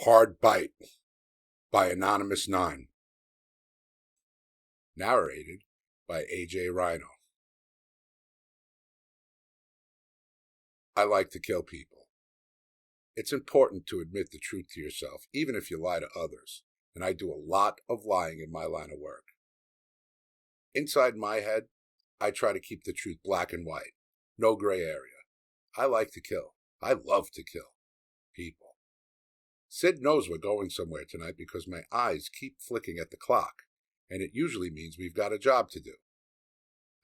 Hard Bite by Anonymous 9. Narrated by Rhino. I like to kill people. It's important to admit the truth to yourself, even if you lie to others, and I do a lot of lying in my line of work. Inside my head, I try to keep the truth black and white, no gray area. I like to kill. I love to kill people. Sid knows we're going somewhere tonight because my eyes keep flicking at the clock, and it usually means we've got a job to do.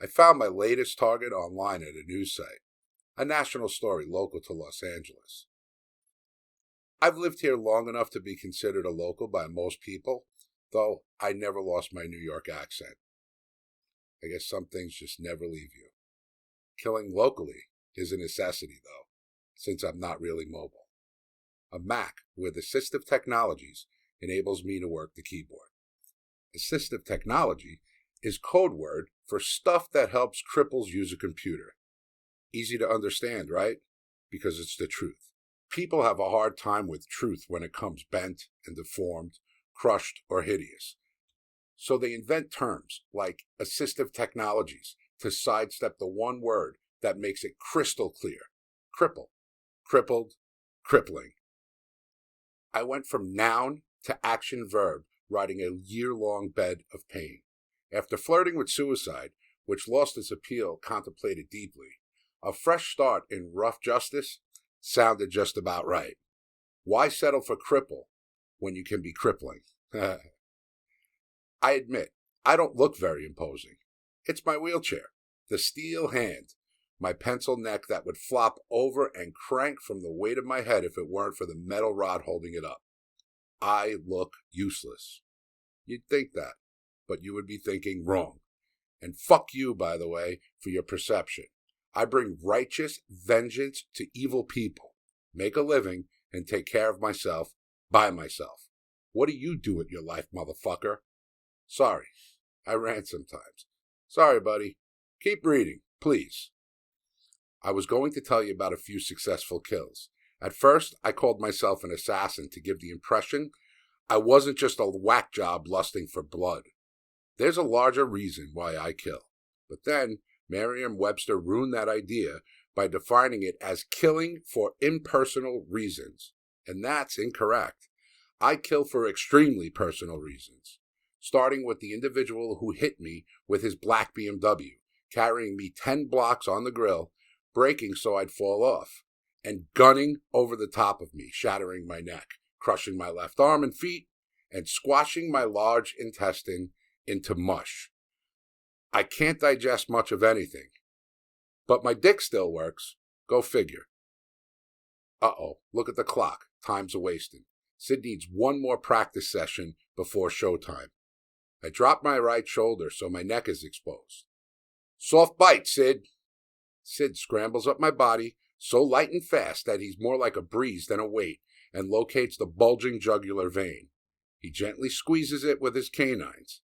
I found my latest target online at a news site, a national story local to Los Angeles. I've lived here long enough to be considered a local by most people, though I never lost my New York accent. I guess some things just never leave you. Killing locally is a necessity, though, since I'm not really mobile. A Mac with assistive technologies enables me to work the keyboard. Assistive technology is code word for stuff that helps cripples use a computer. Easy to understand, right? Because it's the truth. People have a hard time with truth when it comes bent and deformed, crushed, or hideous. So they invent terms like assistive technologies to sidestep the one word that makes it crystal clear. Cripple, crippled, crippling. I went from noun to action verb, riding a year-long bed of pain. After flirting with suicide, which lost its appeal contemplated deeply, a fresh start in rough justice sounded just about right. Why settle for cripple when you can be crippling? I admit, I don't look very imposing. It's my wheelchair, the steel hand, my pencil neck that would flop over and crank from the weight of my head if it weren't for the metal rod holding it up. I look useless. You'd think that, but you would be thinking wrong. And fuck you, by the way, for your perception. I bring righteous vengeance to evil people, make a living, and take care of myself by myself. What do you do with your life, motherfucker? Sorry, I rant sometimes. Sorry, buddy. Keep reading, please. I was going to tell you about a few successful kills. At first, I called myself an assassin to give the impression I wasn't just a whack job lusting for blood. There's a larger reason why I kill. But then, Merriam-Webster ruined that idea by defining it as killing for impersonal reasons. And that's incorrect. I kill for extremely personal reasons. Starting with the individual who hit me with his black BMW, carrying me 10 blocks on the grill, braking so I'd fall off, and gunning over the top of me, shattering my neck, crushing my left arm and feet, and squashing my large intestine into mush. I can't digest much of anything, but my dick still works. Go figure. Uh-oh, look at the clock. Time's a-wasting. Sid needs one more practice session before showtime. I drop my right shoulder so my neck is exposed. Soft bite, Sid. Sid scrambles up my body, so light and fast that he's more like a breeze than a weight, and locates the bulging jugular vein. He gently squeezes it with his canines.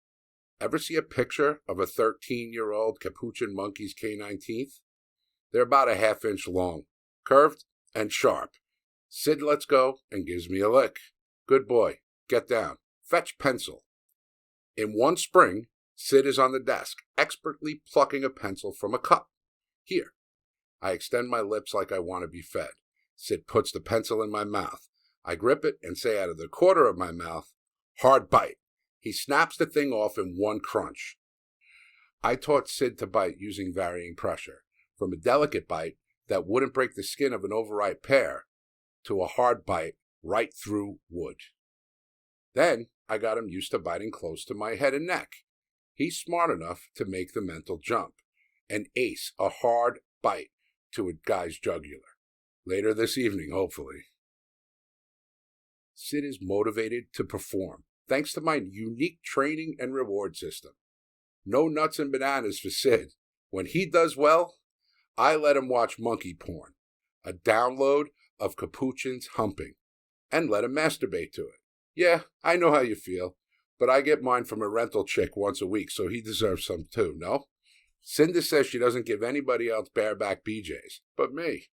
Ever see a picture of a 13-year-old capuchin monkey's canine teeth? They're about a half-inch long, curved and sharp. Sid lets go and gives me a lick. Good boy. Get down. Fetch pencil. In one spring, Sid is on the desk, expertly plucking a pencil from a cup. Here. I extend my lips like I want to be fed. Sid puts the pencil in my mouth. I grip it and say out of the corner of my mouth, hard bite. He snaps the thing off in one crunch. I taught Sid to bite using varying pressure, from a delicate bite that wouldn't break the skin of an overripe pear to a hard bite right through wood. Then I got him used to biting close to my head and neck. He's smart enough to make the mental jump and ace a hard bite to a guy's jugular. Later this evening, hopefully. Sid is motivated to perform, thanks to my unique training and reward system. No nuts and bananas for Sid. When he does well, I let him watch monkey porn, a download of capuchins humping, and let him masturbate to it. Yeah, I know how you feel, but I get mine from a rental chick once a week, so he deserves some too, no? Cinda says she doesn't give anybody else bareback BJs, but me.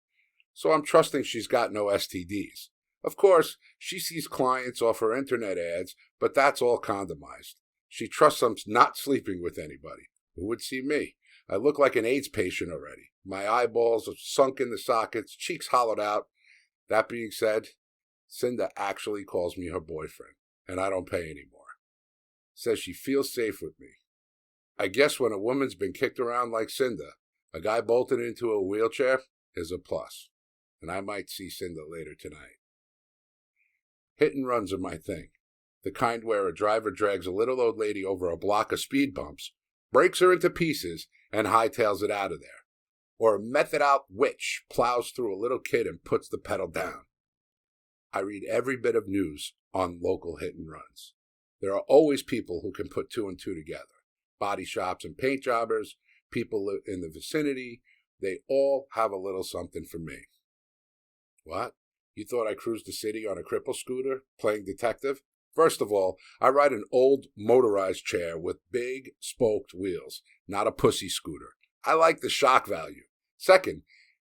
So I'm trusting she's got no STDs. Of course, she sees clients off her internet ads, but that's all condomized. She trusts I'm not sleeping with anybody. Who would see me? I look like an AIDS patient already. My eyeballs are sunk in the sockets, cheeks hollowed out. That being said, Cinda actually calls me her boyfriend, and I don't pay anymore. Says she feels safe with me. I guess when a woman's been kicked around like Cinda, a guy bolted into a wheelchair is a plus. And I might see Cinda later tonight. Hit and runs are my thing. The kind where a driver drags a little old lady over a block of speed bumps, breaks her into pieces, and hightails it out of there. Or a method out witch plows through a little kid and puts the pedal down. I read every bit of news on local hit and runs. There are always people who can put two and two together. Body shops and paint jobbers, people in the vicinity, they all have a little something for me. What? You thought I cruised the city on a cripple scooter, playing detective? First of all, I ride an old motorized chair with big spoked wheels, not a pussy scooter. I like the shock value. Second,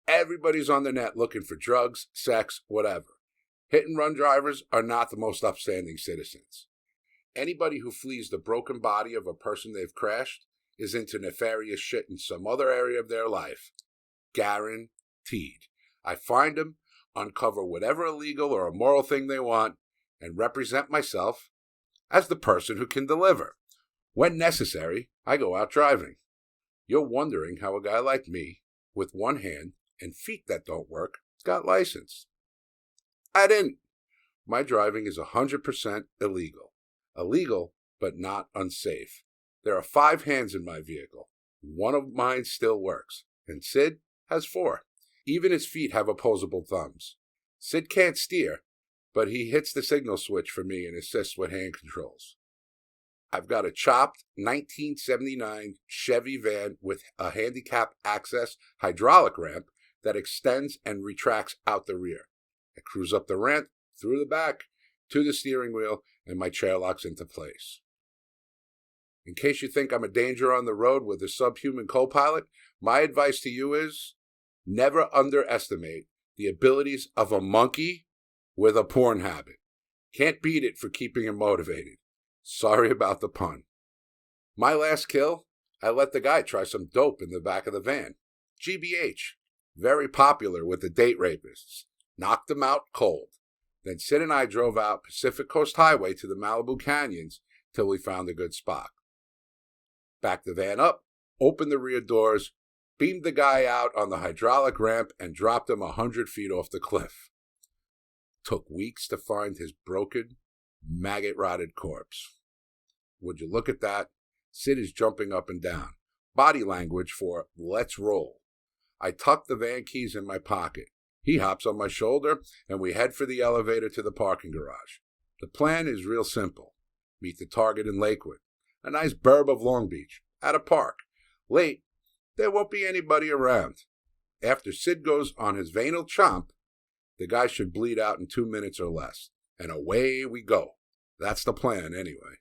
everybody's on the net looking for drugs, sex, whatever. Hit and run drivers are not the most upstanding citizens. Anybody who flees the broken body of a person they've crashed is into nefarious shit in some other area of their life. Guaranteed. I find them, uncover whatever illegal or immoral thing they want, and represent myself as the person who can deliver. When necessary, I go out driving. You're wondering how a guy like me, with one hand and feet that don't work, got licensed. I didn't. My driving is 100% illegal. Illegal, but not unsafe. There are 5 hands in my vehicle. One of mine still works, and Sid has 4. Even his feet have opposable thumbs. Sid can't steer, but he hits the signal switch for me and assists with hand controls. I've got a chopped 1979 Chevy van with a handicap access hydraulic ramp that extends and retracts out the rear. I cruise up the ramp, through the back, to the steering wheel, and my chair locks into place. In case you think I'm a danger on the road with a subhuman co-pilot, my advice to you is never underestimate the abilities of a monkey with a porn habit. Can't beat it for keeping him motivated. Sorry about the pun. My last kill, I let the guy try some dope in the back of the van. GBH. Very popular with the date rapists. Knocked him out cold. Then Sid and I drove out Pacific Coast Highway to the Malibu Canyons till we found a good spot. Backed the van up, opened the rear doors, beamed the guy out on the hydraulic ramp, and dropped him 100 feet off the cliff. Took weeks to find his broken, maggot-rotted corpse. Would you look at that? Sid is jumping up and down. Body language for let's roll. I tuck the van keys in my pocket. He hops on my shoulder, and we head for the elevator to the parking garage. The plan is real simple. Meet the target in Lakewood, a nice burb of Long Beach, at a park. Late, there won't be anybody around. After Sid goes on his venal chomp, the guy should bleed out in 2 minutes or less. And away we go. That's the plan, anyway.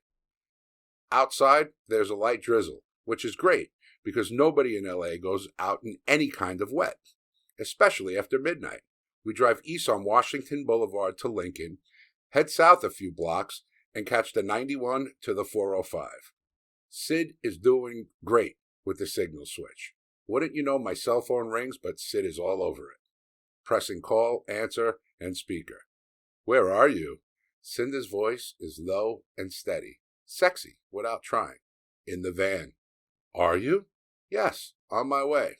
Outside, there's a light drizzle, which is great, because nobody in LA goes out in any kind of wet, especially after midnight. We drive east on Washington Boulevard to Lincoln, head south a few blocks, and catch the 91 to the 405. Sid is doing great with the signal switch. Wouldn't you know, my cell phone rings, but Sid is all over it. Pressing call, answer, and speaker. Where are you? Cinda's voice is low and steady, sexy without trying. In the van. Are you? Yes, on my way.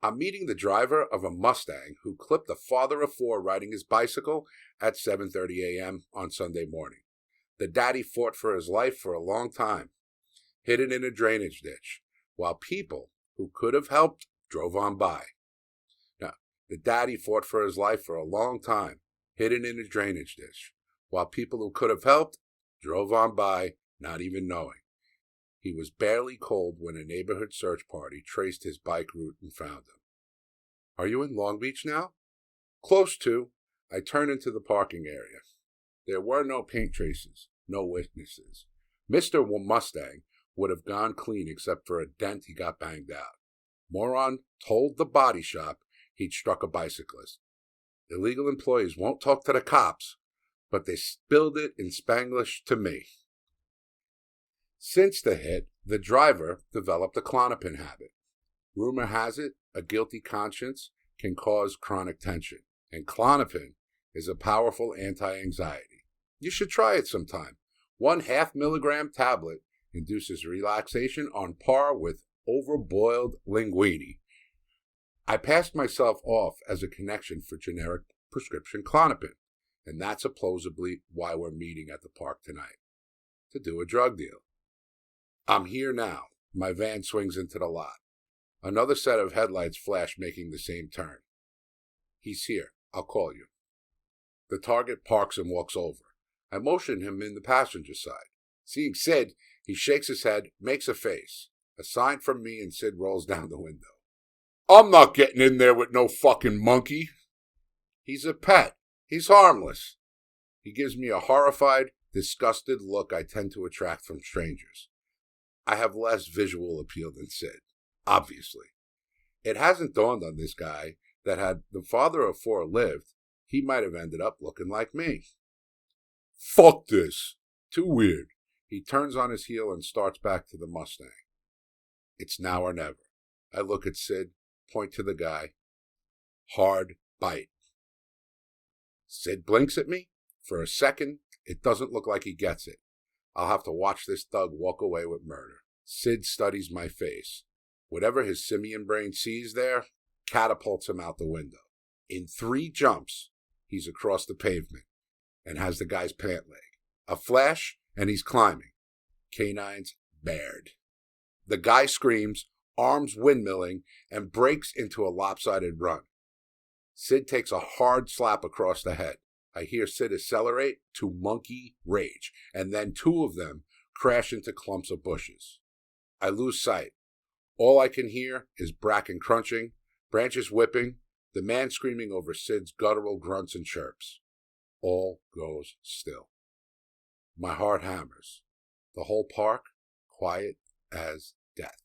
I'm meeting the driver of a Mustang who clipped a father of 4 riding his bicycle at 7:30 a.m. on Sunday morning. The daddy fought for his life for a long time, hidden in a drainage ditch, while people who could have helped drove on by. Now, the daddy fought for his life for a long time, hidden in a drainage ditch, while people who could have helped drove on by, not even knowing. He was barely cold when a neighborhood search party traced his bike route and found him. Are you in Long Beach now? Close to. I turned into the parking area. There were no paint traces, no witnesses. Mr. Mustang would have gone clean except for a dent he got banged out. Moron told the body shop he'd struck a bicyclist. Illegal employees won't talk to the cops, but they spilled it in Spanglish to me. Since the hit, the driver developed a Klonopin habit. Rumor has it, a guilty conscience can cause chronic tension, and Klonopin is a powerful anti-anxiety. You should try it sometime. 1/2 milligram tablet induces relaxation on par with overboiled linguine. I passed myself off as a connection for generic prescription Klonopin, and that's supposedly why we're meeting at the park tonight, to do a drug deal. I'm here now. My van swings into the lot. Another set of headlights flash, making the same turn. He's here. I'll call you. The target parks and walks over. I motion him in the passenger side. Seeing Sid, he shakes his head, makes a face. A sign from me, and Sid rolls down the window. I'm not getting in there with no fucking monkey. He's a pet. He's harmless. He gives me a horrified, disgusted look I tend to attract from strangers. I have less visual appeal than Sid, obviously. It hasn't dawned on this guy that had the father of 4 lived, he might have ended up looking like me. Fuck this. Too weird. He turns on his heel and starts back to the Mustang. It's now or never. I look at Sid, point to the guy. Hard bite. Sid blinks at me. For a second, it doesn't look like he gets it. I'll have to watch this thug walk away with murder. Sid studies my face. Whatever his simian brain sees there catapults him out the window. In 3 jumps, he's across the pavement and has the guy's pant leg. A flash, and he's climbing. Canines bared. The guy screams, arms windmilling, and breaks into a lopsided run. Sid takes a hard slap across the head. I hear Sid accelerate to monkey rage, and then 2 of them crash into clumps of bushes. I lose sight. All I can hear is bracken crunching, branches whipping, the man screaming over Sid's guttural grunts and chirps. All goes still. My heart hammers. The whole park, quiet as death.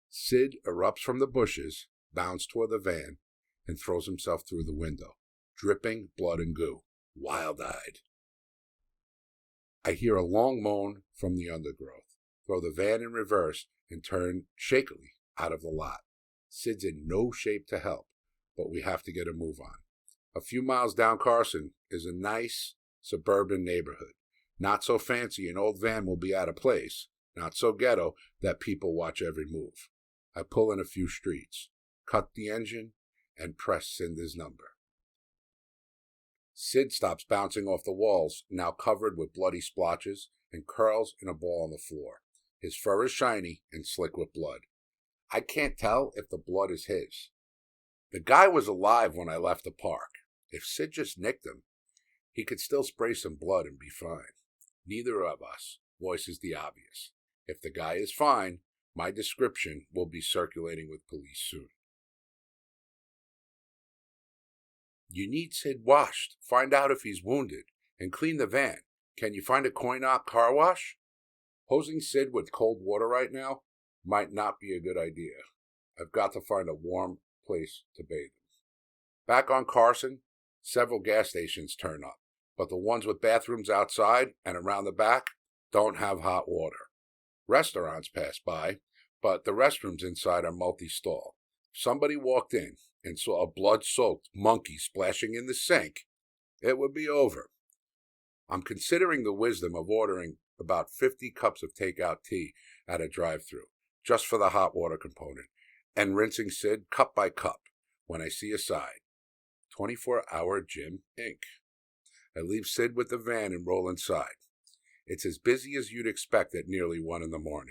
Sid erupts from the bushes, bounds toward the van, and throws himself through the window, dripping blood and goo, wild-eyed. I hear a long moan from the undergrowth, throw the van in reverse, and turn shakily out of the lot. Sid's in no shape to help, but we have to get a move on. A few miles down Carson is a nice suburban neighborhood. Not so fancy an old van will be out of place, not so ghetto that people watch every move. I pull in a few streets, cut the engine, and press Cinder's number. Sid stops bouncing off the walls, now covered with bloody splotches, and curls in a ball on the floor. His fur is shiny and slick with blood. I can't tell if the blood is his. The guy was alive when I left the park. If Sid just nicked him, he could still spray some blood and be fine. Neither of us voices the obvious. If the guy is fine, my description will be circulating with police soon. You need Sid washed, find out if he's wounded, and clean the van. Can you find a coin-op car wash? Hosing Sid with cold water right now might not be a good idea. I've got to find a warm place to bathe him. Back on Carson, several gas stations turn up, but the ones with bathrooms outside and around the back don't have hot water. Restaurants pass by, but the restrooms inside are multi-stall. If somebody walked in and saw a blood-soaked monkey splashing in the sink, it would be over. I'm considering the wisdom of ordering about 50 cups of takeout tea at a drive-thru, just for the hot water component, and rinsing Sid cup by cup when I see a sign. 24-hour Gym, Inc. I leave Sid with the van and roll inside. It's as busy as you'd expect at nearly 1 a.m.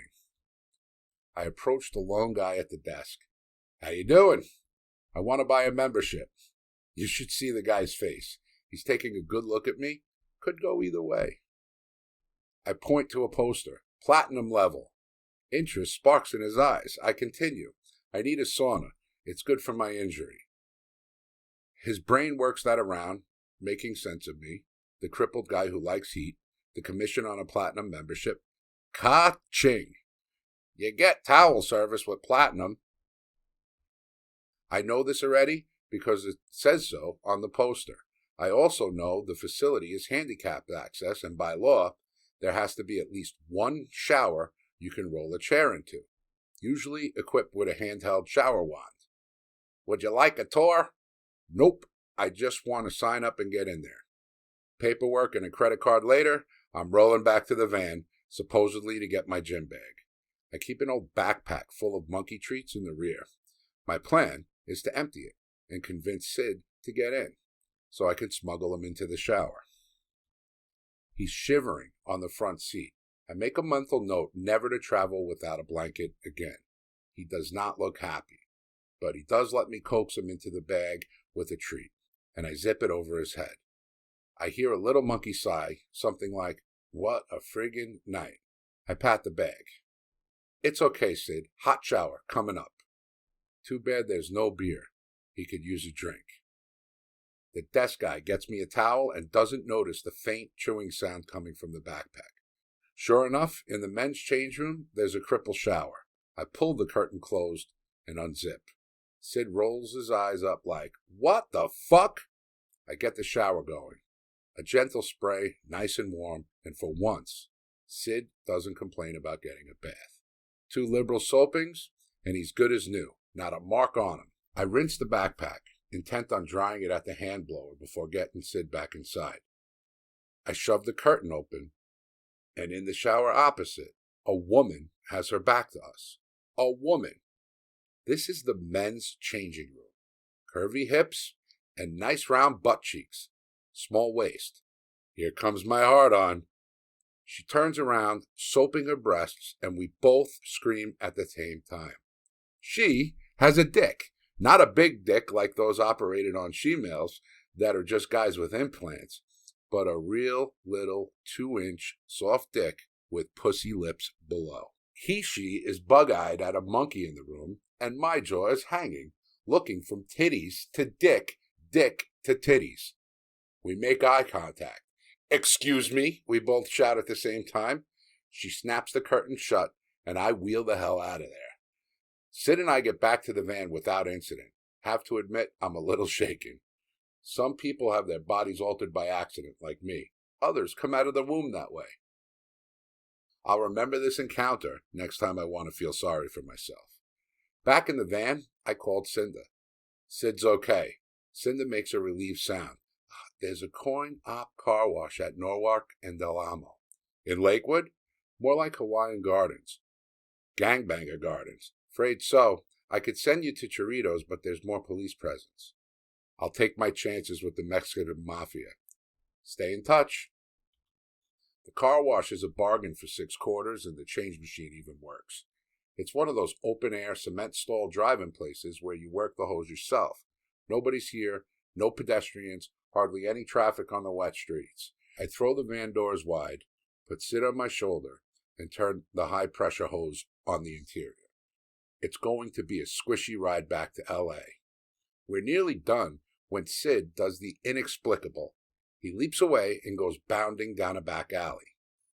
I approach the lone guy at the desk. How you doing? I want to buy a membership. You should see the guy's face. He's taking a good look at me. Could go either way. I point to a poster. Platinum level. Interest sparks in his eyes. I continue. I need a sauna. It's good for my injury. His brain works that around, making sense of me, the crippled guy who likes heat, the commission on a platinum membership. Ka-ching! You get towel service with platinum. I know this already, because it says so on the poster. I also know the facility is handicapped access, and by law, there has to be at least one shower you can roll a chair into, usually equipped with a handheld shower wand. Would you like a tour? Nope, I just want to sign up and get in there. Paperwork and a credit card later, I'm rolling back to the van, supposedly to get my gym bag. I keep an old backpack full of monkey treats in the rear. My plan is to empty it and convince Sid to get in, so I can smuggle him into the shower. He's shivering on the front seat. I make a mental note never to travel without a blanket again. He does not look happy, but he does let me coax him into the bag with a treat, and I zip it over his head. I hear a little monkey sigh, something like, "What a friggin' night." I pat the bag. "It's okay, Sid. Hot shower coming up." Too bad there's no beer. He could use a drink. The desk guy gets me a towel and doesn't notice the faint chewing sound coming from the backpack. Sure enough, in the men's change room, there's a cripple shower. I pull the curtain closed and unzip. Sid rolls his eyes up like, "What the fuck?" I get the shower going. A gentle spray, nice and warm, and for once, Sid doesn't complain about getting a bath. 2 liberal soapings, and he's good as new. Not a mark on him. I rinse the backpack, intent on drying it at the hand blower before getting Sid back inside. I shove the curtain open, and in the shower opposite, a woman has her back to us. A woman. This is the men's changing room. Curvy hips and nice round butt cheeks. Small waist. Here comes my hard-on. She turns around, soaping her breasts, and we both scream at the same time. She has a dick. Not a big dick like those operated on she-males that are just guys with implants, but a real little 2-inch soft dick with pussy lips below. She is bug-eyed at a monkey in the room, and my jaw is hanging, looking from titties to dick, dick to titties. We make eye contact. "Excuse me," we both shout at the same time. She snaps the curtain shut, and I wheel the hell out of there. Sid and I get back to the van without incident. Have to admit, I'm a little shaken. Some people have their bodies altered by accident, like me. Others come out of the womb that way. I'll remember this encounter next time I want to feel sorry for myself. Back in the van, I called Cinda. Sid's okay. Cinda makes a relieved sound. There's a coin-op car wash at Norwalk and Del Amo. In Lakewood? More like Hawaiian Gardens. Gangbanger Gardens. Afraid so. I could send you to Chorritos, but there's more police presence. I'll take my chances with the Mexican mafia. Stay in touch. The car wash is a bargain for 6 quarters, and the change machine even works. It's one of those open-air, cement-stall drive-in places where you work the hose yourself. Nobody's here, no pedestrians, hardly any traffic on the wet streets. I throw the van doors wide, put Sid on my shoulder, and turn the high-pressure hose on the interior. It's going to be a squishy ride back to L.A. We're nearly done when Sid does the inexplicable. He leaps away and goes bounding down a back alley.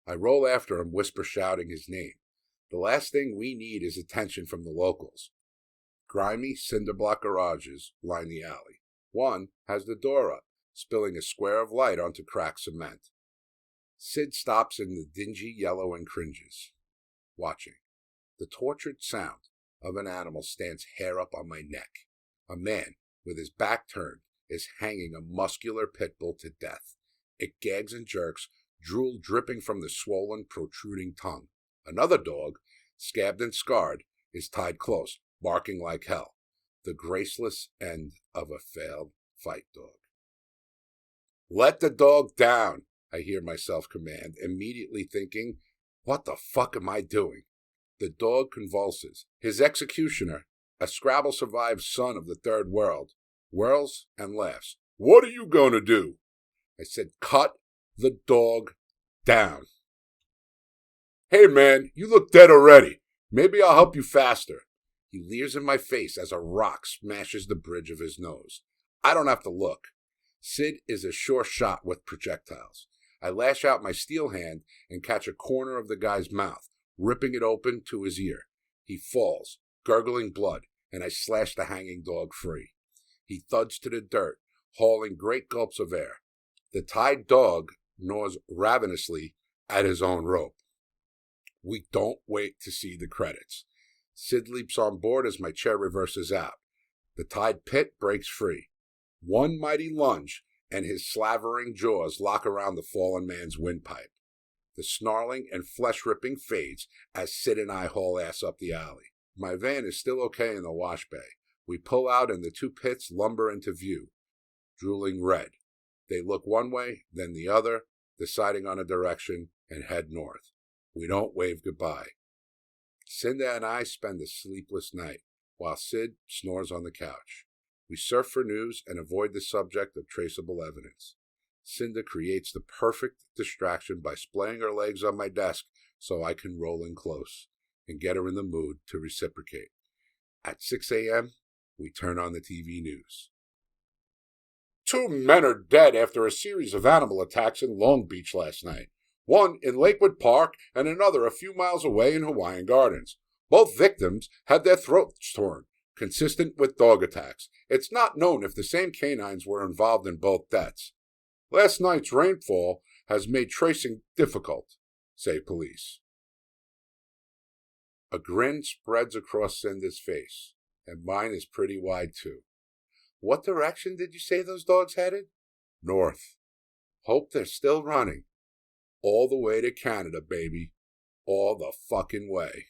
I roll after him, whisper shouting his name. The last thing we need is attention from the locals. Grimy cinder-block garages line the alley. One has the door up, spilling a square of light onto cracked cement. Sid stops in the dingy yellow and cringes, watching. The tortured sound of an animal stands hair up on my neck. A man, with his back turned, is hanging a muscular pit bull to death. It gags and jerks, drool dripping from the swollen, protruding tongue. Another dog, scabbed and scarred, is tied close, barking like hell. The graceless end of a failed fight dog. "Let the dog down," I hear myself command, immediately thinking, what the fuck am I doing? The dog convulses. His executioner, a Scrabble-survived son of the third world, whirls and laughs. "What are you going to do?" I said, "Cut the dog down." "Hey man, you look dead already. Maybe I'll help you faster." He leers in my face as a rock smashes the bridge of his nose. I don't have to look. Sid is a sure shot with projectiles. I lash out my steel hand and catch a corner of the guy's mouth, ripping it open to his ear. He falls, gurgling blood, and I slash the hanging dog free. He thuds to the dirt, hauling great gulps of air. The tied dog gnaws ravenously at his own rope. We don't wait to see the credits. Sid leaps on board as my chair reverses out. The tied pit breaks free. One mighty lunge, and his slavering jaws lock around the fallen man's windpipe. The snarling and flesh-ripping fades as Sid and I haul ass up the alley. My van is still okay in the wash bay. We pull out and the two pits lumber into view, drooling red. They look one way, then the other, deciding on a direction, and head north. We don't wave goodbye. Cinda and I spend a sleepless night, while Sid snores on the couch. We surf for news and avoid the subject of traceable evidence. Cinda creates the perfect distraction by splaying her legs on my desk so I can roll in close and get her in the mood to reciprocate. At 6 a.m., we turn on the TV news. 2 men are dead after a series of animal attacks in Long Beach last night. One in Lakewood Park and another a few miles away in Hawaiian Gardens. Both victims had their throats torn, consistent with dog attacks. It's not known if the same canines were involved in both deaths. Last night's rainfall has made tracing difficult, say police. A grin spreads across Cinda's face, and mine is pretty wide too. What direction did you say those dogs headed? North. Hope they're still running. All the way to Canada, baby. All the fucking way.